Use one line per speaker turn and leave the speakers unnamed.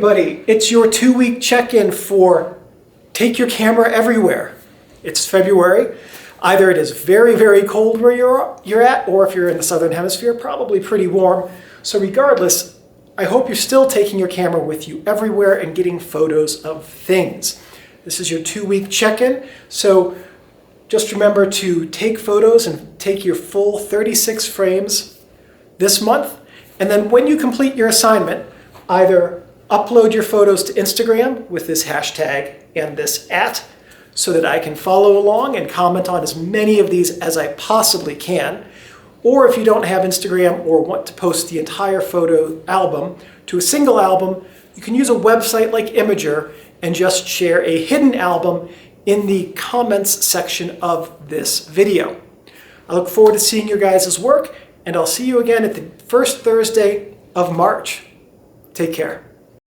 everybody, it's your 2-week check-in for Take Your Camera Everywhere. It's February. Either it is very, very cold where you're at, or if you're in the Southern Hemisphere, probably pretty warm. So regardless, I hope you're still taking your camera with you everywhere and getting photos of things. This is your 2-week check-in, so just remember to take photos and take your full 36 frames this month. And then when you complete your assignment, either upload your photos to Instagram with this hashtag and this @ so that I can follow along and comment on as many of these as I possibly can. Or if you don't have Instagram or want to post the entire photo album to a single album, you can use a website like Imager and just share a hidden album in the comments section of this video. I look forward to seeing your guys' work, and I'll see you again at the first Thursday of March. Take care.